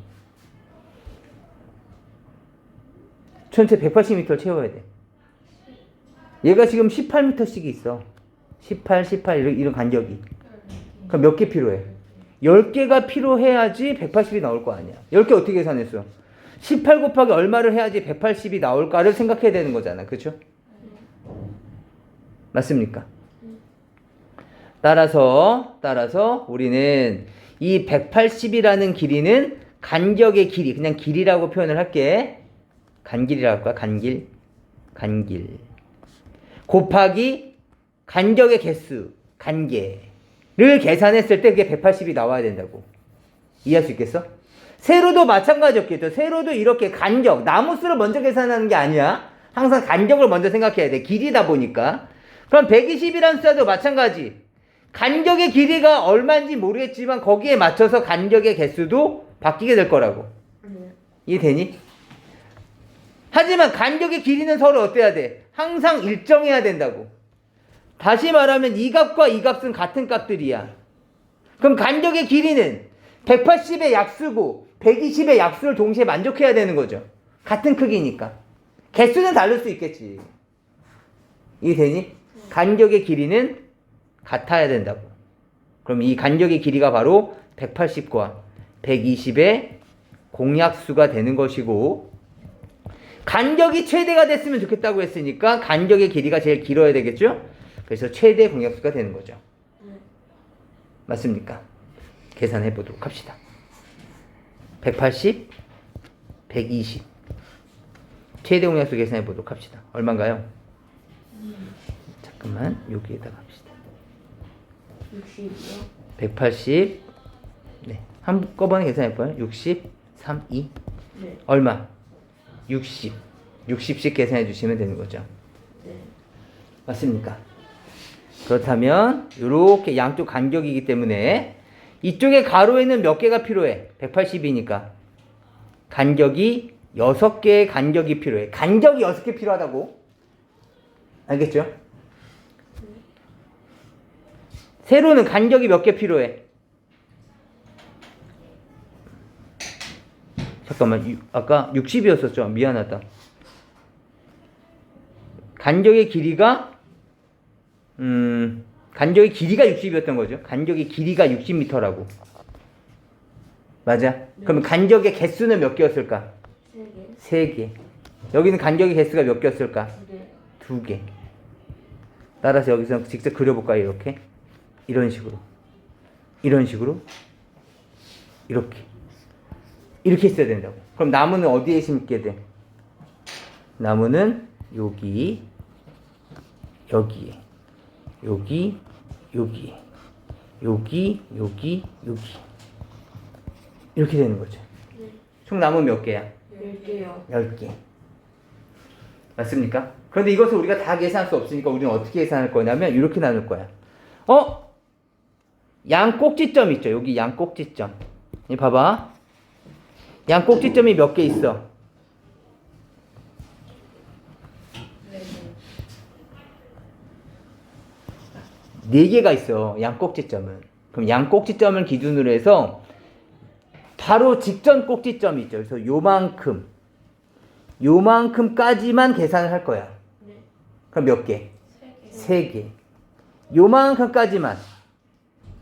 전체 180m를 채워야 돼. 얘가 지금 18m씩 있어. 18 이런 간격이. 그럼 몇 개 필요해? 10개가 필요해야지 180이 나올 거 아니야. 10개 어떻게 계산했어? 18 곱하기 얼마를 해야지 180이 나올까를 생각해야 되는 거잖아. 그렇죠? 맞습니까? 따라서 우리는 이 180이라는 길이는 간격의 길이, 그냥 길이라고 표현을 할게. 간길이라고 할까? 간길. 곱하기 간격의 개수, 간계를 계산했을 때 그게 180이 나와야 된다고. 이해할 수 있겠어? 세로도 마찬가지였겠죠. 세로도 이렇게 간격, 나무수를 먼저 계산하는 게 아니야. 항상 간격을 먼저 생각해야 돼. 길이다 보니까. 그럼 120이라는 숫자도 마찬가지. 간격의 길이가 얼마인지 모르겠지만 거기에 맞춰서 간격의 개수도 바뀌게 될 거라고. 이해되니? 하지만 간격의 길이는 서로 어때야 돼? 항상 일정해야 된다고. 다시 말하면 이 값과 이 값은 같은 값들이야. 그럼 간격의 길이는 180의 약수고 120의 약수를 동시에 만족해야 되는 거죠. 같은 크기니까. 개수는 다를 수 있겠지. 이해되니? 간격의 길이는 같아야 된다고. 그럼 이 간격의 길이가 바로 180과 120의 공약수가 되는 것이고, 간격이 최대가 됐으면 좋겠다고 했으니까 간격의 길이가 제일 길어야 되겠죠? 그래서 최대 공약수가 되는 거죠. 맞습니까? 계산해 보도록 합시다. 180, 120. 최대 공약수 계산해 보도록 합시다. 얼마인가요? 잠깐만, 여기에다가 합시다. 60이요? 180. 네. 한꺼번에 계산해 봐요. 60, 3, 2. 네. 얼마? 60. 60씩 계산해 주시면 되는 거죠. 네. 맞습니까? 그렇다면 이렇게 양쪽 간격이기 때문에 이쪽에 가로에는 몇 개가 필요해? 180이니까 간격이 6개의 간격이 필요해. 간격이 6개 필요하다고. 알겠죠? 세로는 간격이 몇 개 필요해? 잠깐만, 아까 60이었었죠? 미안하다. 간격의 길이가 간격의 길이가 60이었던 거죠. 간격의 길이가 60m라고. 맞아? 그럼 간격의 개수는 몇 개였을까? 3개. 3개. 여기는 간격의 개수가 몇 개였을까? 2개. 2개. 따라서 여기서 직접 그려볼까요? 이렇게. 이런 식으로. 이런 식으로. 이렇게. 이렇게 있어야 된다고. 그럼 나무는 어디에 심게 돼? 나무는 여기, 여기에. 여기, 여기에. 여기, 여기, 여기. 이렇게 되는 거죠. 네. 총 나무 몇 개야? 10개요. 10개. 맞습니까? 그런데 이것을 우리가 다 계산할 수 없으니까 우리는 어떻게 계산할 거냐면 이렇게 나눌 거야. 양 꼭지점 있죠? 여기 양 꼭지점. 이 봐봐. 양 꼭지점이 몇 개 있어? 4개가 있어. 양 꼭지점은. 그럼 양 꼭지점을 기준으로 해서 바로 직전 꼭지점이 있죠. 그래서 요만큼까지만 계산을 할 거야. 네. 그럼 몇 개? 3개. 요만큼까지만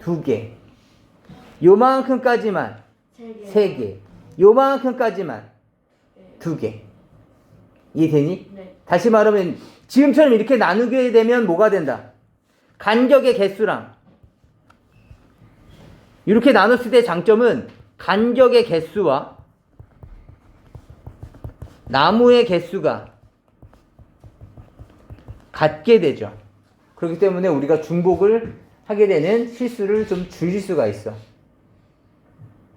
2개. 요만큼까지만 3개. 3개. 요만큼까지만 2개. 이해되니? 네. 다시 말하면 지금처럼 이렇게 나누게 되면 뭐가 된다? 간격의 개수랑 이렇게 나눴을 때 장점은 간격의 개수와 나무의 개수가 같게 되죠. 그렇기 때문에 우리가 중복을 하게 되는 실수를 좀 줄일 수가 있어.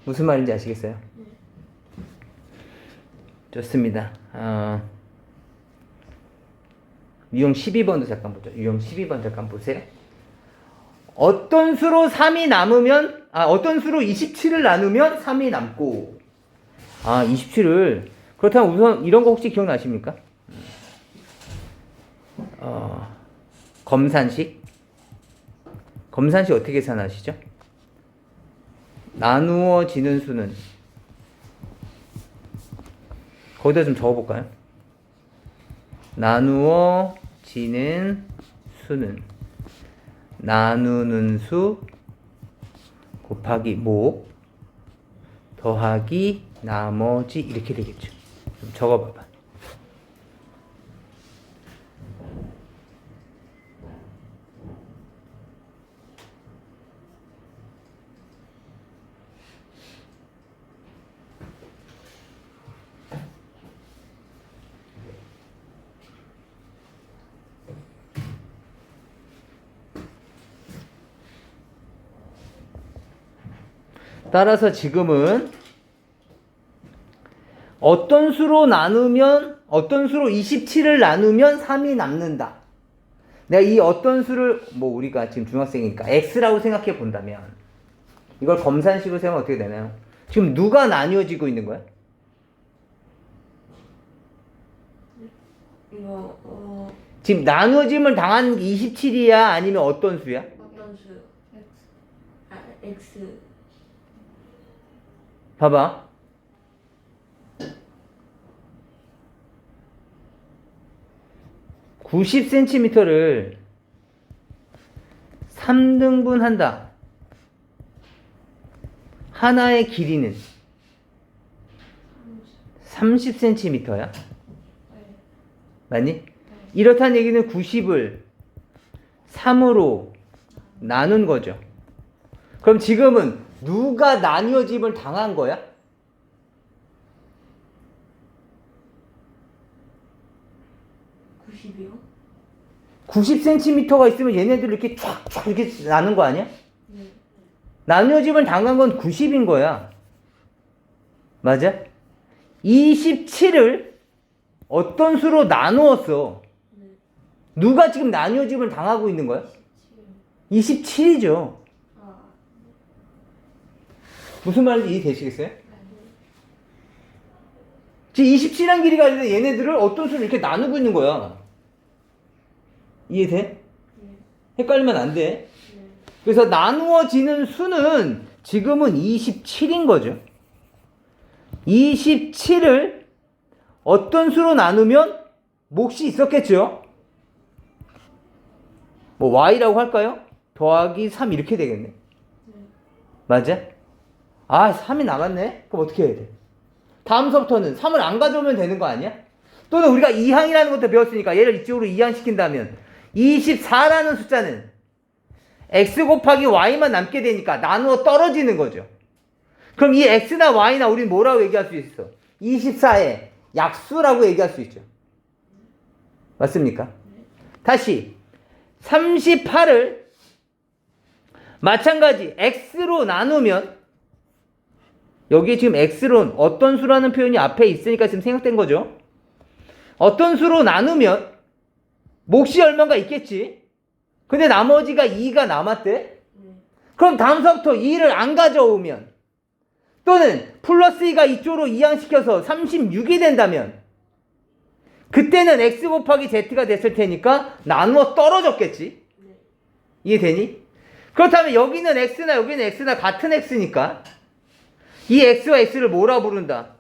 무슨 말인지 아시겠어요? 좋습니다. 유형 12번도 잠깐 보죠. 유형 12번 잠깐 보세요. 어떤 수로 3이 남으면, 어떤 수로 27을 나누면 3이 남고, 27을, 그렇다면 우선 이런 거 혹시 기억나십니까? 검산식? 검산식 어떻게 계산하시죠? 나누어지는 수는, 거기다 좀 적어볼까요? 나누어지는 수는 나누는 수 곱하기 목 더하기 나머지 이렇게 되겠죠. 좀 적어봐봐. 따라서 지금은 어떤 수로 27을 나누면 3이 남는다. 내가 이 어떤 수를 우리가 지금 중학생이니까 x라고 생각해 본다면 이걸 검산식으로 세우면 어떻게 되나요? 지금 누가 나뉘어지고 있는 거야? 이거 지금 나누어짐을 당한 게 27이야? 아니면 어떤 수야? 어떤 수? X. 봐봐. 90cm를 3등분 한다. 하나의 길이는 30cm야. 맞니? 이렇다는 얘기는 90을 3으로 나눈 거죠. 그럼 지금은 누가 나뉘어짐을 당한 거야? 90이요? 90cm가 있으면 얘네들 이렇게 쫙쫙 이렇게 나눈 거 아니야? 네. 나뉘어짐을 당한 건 90인 거야. 맞아? 27을 어떤 수로 나누었어? 네. 누가 지금 나뉘어짐을 당하고 있는 거야? 27이죠. 무슨 말인지 이해되시겠어요? 지금 27한 길이가 있는데 얘네들을 어떤 수로 이렇게 나누고 있는 거야. 이해돼? 네. 헷갈리면 안 돼. 네. 그래서 나누어지는 수는 지금은 27인 거죠. 27을 어떤 수로 나누면 몫이 있었겠죠. y라고 할까요? 더하기 3 이렇게 되겠네. 맞아? 아, 3이 남았네? 그럼 어떻게 해야 돼? 다음 수부터는 3을 안 가져오면 되는 거 아니야? 또는 우리가 이항이라는 것도 배웠으니까 얘를 이쪽으로 이항시킨다면 24라는 숫자는 x 곱하기 y만 남게 되니까 나누어 떨어지는 거죠. 그럼 이 x나 y나 우리는 뭐라고 얘기할 수 있어? 24의 약수라고 얘기할 수 있죠. 맞습니까? 다시 38을 마찬가지 x로 나누면 여기에 지금 x로는 어떤 수라는 표현이 앞에 있으니까 지금 생각된 거죠. 어떤 수로 나누면 몫이 얼마가 있겠지. 근데 나머지가 2가 남았대. 그럼 다음서부터 2를 안 가져오면 또는 플러스 2가 이쪽으로 이항시켜서 36이 된다면 그때는 x 곱하기 z가 됐을 테니까 나누어 떨어졌겠지. 이해되니? 그렇다면 여기는 x나 여기는 x나 같은 x니까 이 x와 x를 뭐라 부른다?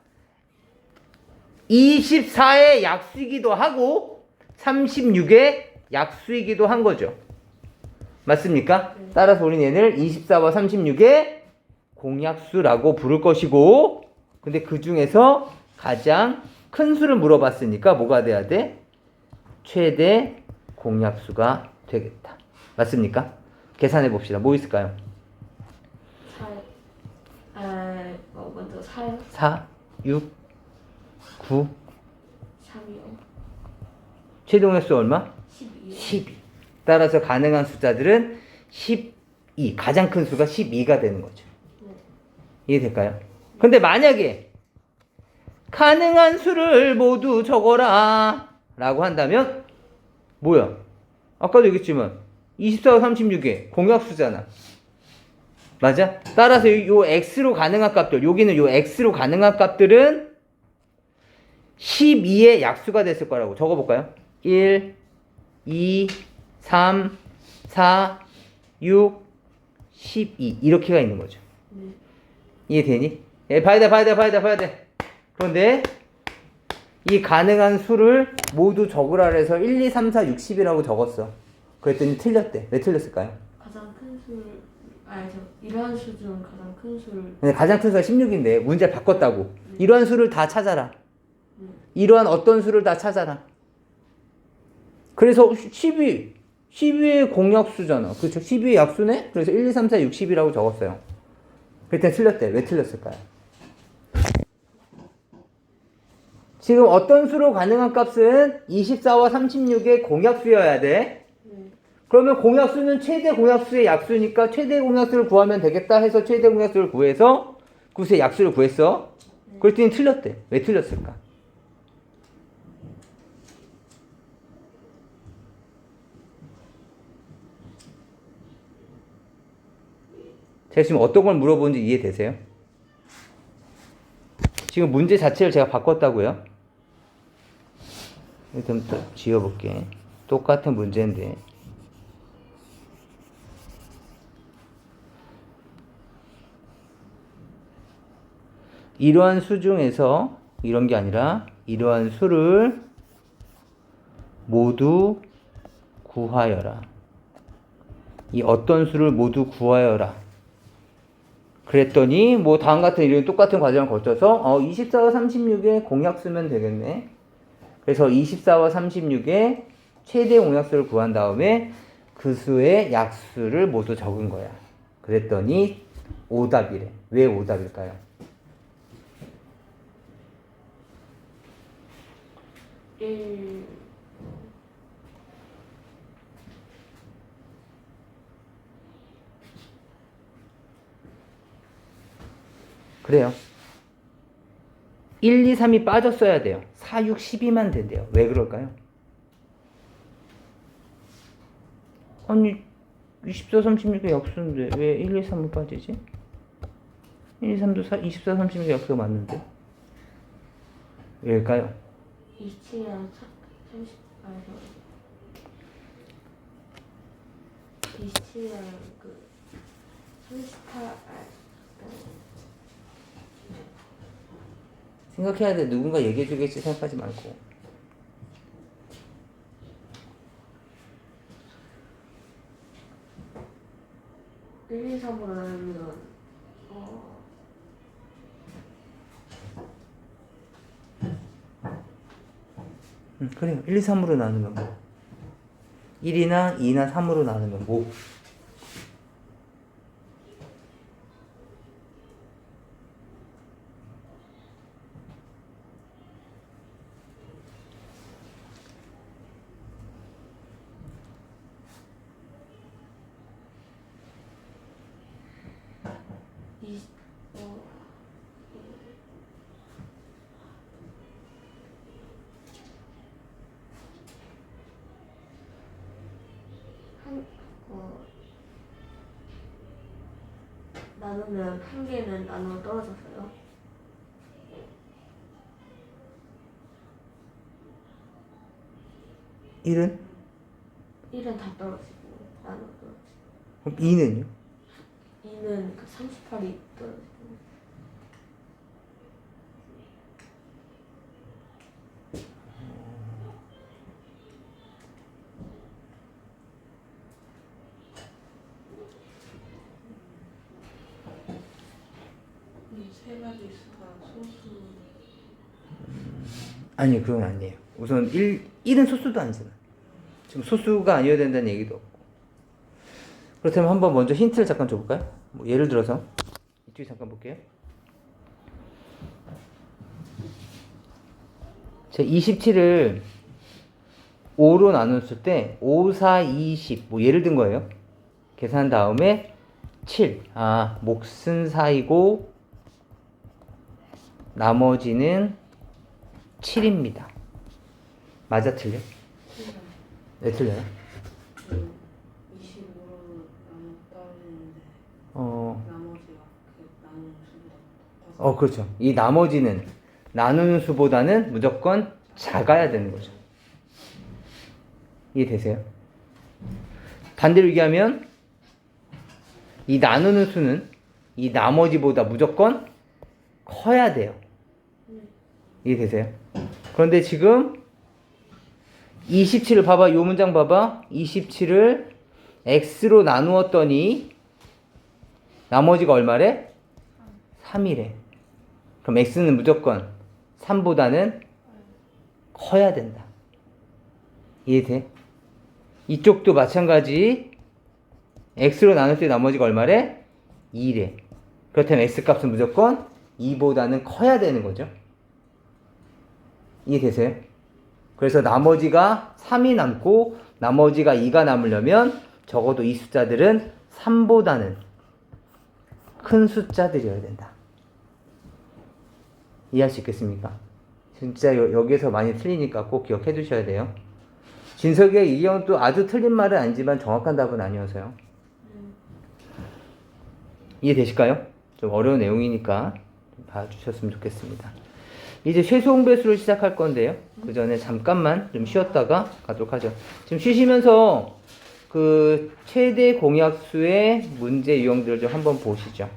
24의 약수이기도 하고 36의 약수이기도 한 거죠. 맞습니까? 따라서 우리는 얘를 24와 36의 공약수라고 부를 것이고, 근데 그 중에서 가장 큰 수를 물어봤으니까 뭐가 돼야 돼? 최대 공약수가 되겠다. 맞습니까? 계산해 봅시다. 뭐 있을까요? 4, 먼저 4요? 4, 6, 9, 3이요? 최대 공약수 얼마? 12요? 12. 따라서 가능한 숫자들은 12. 가장 큰 수가 12가 되는 거죠. 이해될까요? 근데 만약에 가능한 수를 모두 적어라 라고 한다면 뭐야? 아까도 얘기했지만 24와 36의 공약수잖아. 맞아? 따라서 요 x로 가능한 값들, 여기는 요 x로 가능한 값들은 12의 약수가 됐을 거라고 적어볼까요? 1, 2, 3, 4, 6, 12 이렇게가 있는 거죠. 이해되니? 예, 봐야 돼. 그런데 이 가능한 수를 모두 적으라 해서 1, 2, 3, 4, 6, 10이라고 적었어. 그랬더니 틀렸대. 왜 틀렸을까요? 가장 큰 수를 이러한 수 중 가장 큰 수를 근데 가장 큰 수가 16인데 문제를 바꿨다고. 이러한 수를 다 찾아라. 이러한 어떤 수를 다 찾아라. 그래서 12의 공약수잖아. 그렇죠? 12의 약수네? 그래서 1, 2, 3, 4, 6, 10이라고 적었어요. 그때 틀렸대. 왜 틀렸을까요? 지금 어떤 수로 가능한 값은 24와 36의 공약수여야 돼. 그러면 공약수는 최대 공약수의 약수니까 최대 공약수를 구하면 되겠다 해서 최대 공약수를 구해서 그 수의 약수를 구했어. 그랬더니 틀렸대. 왜 틀렸을까? 제가 지금 어떤 걸 물어보는지 이해되세요? 지금 문제 자체를 제가 바꿨다고요? 일단 또 지워볼게. 똑같은 문제인데. 이러한 수 중에서 이런 게 아니라 이러한 수를 모두 구하여라. 이 어떤 수를 모두 구하여라. 그랬더니 뭐 다음 같은 이런 똑같은 과정을 거쳐서 24와 36의 공약수면 되겠네. 그래서 24와 36의 최대 공약수를 구한 다음에 그 수의 약수를 모두 적은 거야. 그랬더니 오답이래. 왜 오답일까요? 1 그래요. 1, 2, 3이 빠졌어야 돼요. 4, 6, 12만 된대요. 왜 그럴까요? 아니 24, 36의 약수인데 왜 1, 2, 3은 빠지지? 1, 2, 3도 24, 36의 약수가 맞는데 왜일까요? 27이랑 30 27이랑 그 38 생각해야 돼. 누군가 얘기해 주겠지 생각하지 말고. 일, 2, 3으로 나누면 그래요. 1, 2, 3으로 나누면 뭐? 1이나 2나 3으로 나누면 뭐? 이, 어, 한, 나누면 한 개는 나누어 떨어졌어요. 1은? 1은 다 떨어지고 나누어 떨어지고 그럼 2는요? 2는 그 38이 떨어지고 이 세 가지 수가 소수. 아니, 그건 아니에요. 우선 1은 소수도 아니잖아. 지금 소수가 아니어야 된다는 얘기도 없고. 그렇다면 한번 먼저 힌트를 잠깐 줘볼까요? 뭐 예를 들어서 이쪽에 잠깐 볼게요. 자, 27을 5로 나눴을 때 5, 4, 20 뭐 예를 든 거예요. 계산 다음에 7. 몫은 4이고 나머지는 7입니다. 맞아, 틀려? 네, 틀려요. 25로 떨어지는데 어, 나머지가 그 나누는 수보다 커서. 그렇죠. 이 나머지는 나누는 수보다는 무조건 작아야 되는 거죠. 이해되세요? 반대로 얘기하면 이 나누는 수는 이 나머지보다 무조건 커야 돼요. 이해되세요? 그런데 지금 27을 봐봐. 이 문장 봐봐. 27을 x로 나누었더니 나머지가 얼마래? 3이래. 그럼 x는 무조건 3보다는 커야 된다. 이해돼? 이쪽도 마찬가지. x로 나눌 때 나머지가 얼마래? 2래. 그렇다면 x 값은 무조건 2보다는 커야 되는 거죠. 이해되세요? 그래서 나머지가 3이 남고 나머지가 2가 남으려면 적어도 이 숫자들은 3보다는 큰 숫자들이어야 된다. 이해할 수 있겠습니까? 진짜 여기에서 많이 틀리니까 꼭 기억해 두셔야 돼요. 진석이의 이 경우도 아주 틀린 말은 아니지만 정확한 답은 아니어서요. 이해되실까요? 좀 어려운 내용이니까 좀 봐주셨으면 좋겠습니다. 이제 최소공 배수를 시작할 건데요. 그 전에 잠깐만 좀 쉬었다가 가도록 하죠. 지금 쉬시면서 그 최대 공약수의 문제 유형들을 좀 한번 보시죠.